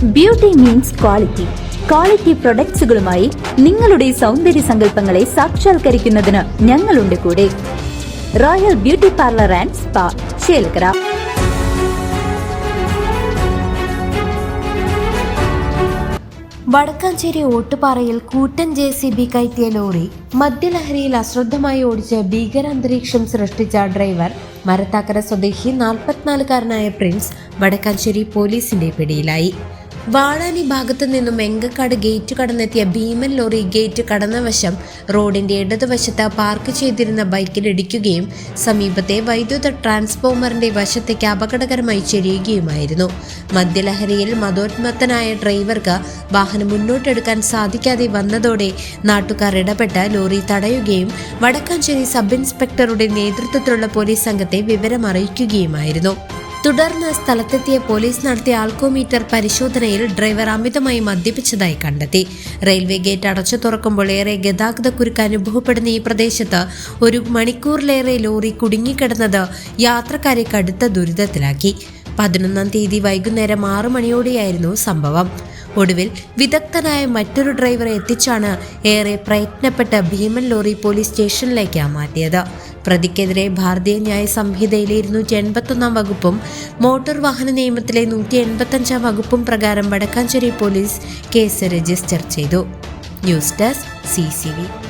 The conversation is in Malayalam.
Beauty means quality. ക്വാളിറ്റി പ്രൊഡക്ട്സുകളുമായി നിങ്ങളുടെ സൗന്ദര്യ സങ്കല്പങ്ങളെ സാക്ഷാത്കരിക്കുന്നതിന് ഞങ്ങളുണ്ട് കൂടെ. Royal beauty parlour and spa, Chelakkara. Vadakkanchery ഓട്ടുപാറയിൽ കൂറ്റൻ JCB കയറ്റിയ ലോറി മദ്യലഹരിയിൽ അശ്രദ്ധമായി ഓടിച്ച് ഭീകരാന്തരീക്ഷം സൃഷ്ടിച്ച ഡ്രൈവർ മരത്താക്കര സ്വദേശി 44-കാരനായ പ്രിൻസ് വടക്കാഞ്ചേരി പോലീസിന്റെ പിടിയിലായി. വാളാനി ഭാഗത്തു നിന്നും എങ്കക്കാട് ഗേറ്റ് കടന്നെത്തിയ ഭീമൻ ലോറി ഗേറ്റ് കടന്ന വശം റോഡിന്റെ ഇടതുവശത്ത് പാർക്ക് ചെയ്തിരുന്ന ബൈക്കിലിടിക്കുകയും സമീപത്തെ വൈദ്യുത ട്രാൻസ്ഫോമറിന്റെ വശത്തേക്ക് അപകടകരമായി ചെരിയുകയുമായിരുന്നു. മദ്യലഹരിയിൽ മദോന്മത്തനായ ഡ്രൈവർക്ക് വാഹനം മുന്നോട്ടെടുക്കാൻ സാധിക്കാതെ വന്നതോടെ നാട്ടുകാർ ഇടപെട്ട് ലോറി തടയുകയും വടക്കാഞ്ചേരി സബ് ഇൻസ്പെക്ടറുടെ നേതൃത്വത്തിലുള്ള പോലീസ് സംഘത്തെ വിവരമറിയിക്കുകയുമായിരുന്നു. തുടർന്ന് സ്ഥലത്തെത്തിയ പോലീസ് നടത്തിയ ആൾക്കോമീറ്റർ പരിശോധനയിൽ ഡ്രൈവർ അമിതമായി മദ്യപിച്ചതായി കണ്ടെത്തി. റെയിൽവേ ഗേറ്റ് അടച്ചു തുറക്കുമ്പോൾ ഏറെ ഗതാഗതക്കുരുക്ക് അനുഭവപ്പെടുന്ന ഈ പ്രദേശത്ത് ഒരു മണിക്കൂറിലേറെ ലോറി കുടുങ്ങിക്കിടന്നത് യാത്രക്കാരെ കടുത്ത ദുരിതത്തിലാക്കി. 11-ാം തീയതി വൈകുന്നേരം 6 മണിയോടെയായിരുന്നു സംഭവം. ഒടുവിൽ വിദഗ്ധനായ മറ്റൊരു ഡ്രൈവറെ എത്തിച്ചാണ് ഏറെ പ്രയത്നപ്പെട്ട് ഭീമൻ ലോറി പോലീസ് സ്റ്റേഷനിലേക്ക് മാറ്റിയത്. പ്രതിക്കെതിരെ ഭാരതീയ ന്യായ സംഹിതയിലെ 281-ാം വകുപ്പും മോട്ടോർ വാഹന നിയമത്തിലെ 185-ാം വകുപ്പും പ്രകാരം വടക്കാഞ്ചേരി പോലീസ് കേസ് രജിസ്റ്റർ ചെയ്തു. News desk CCV.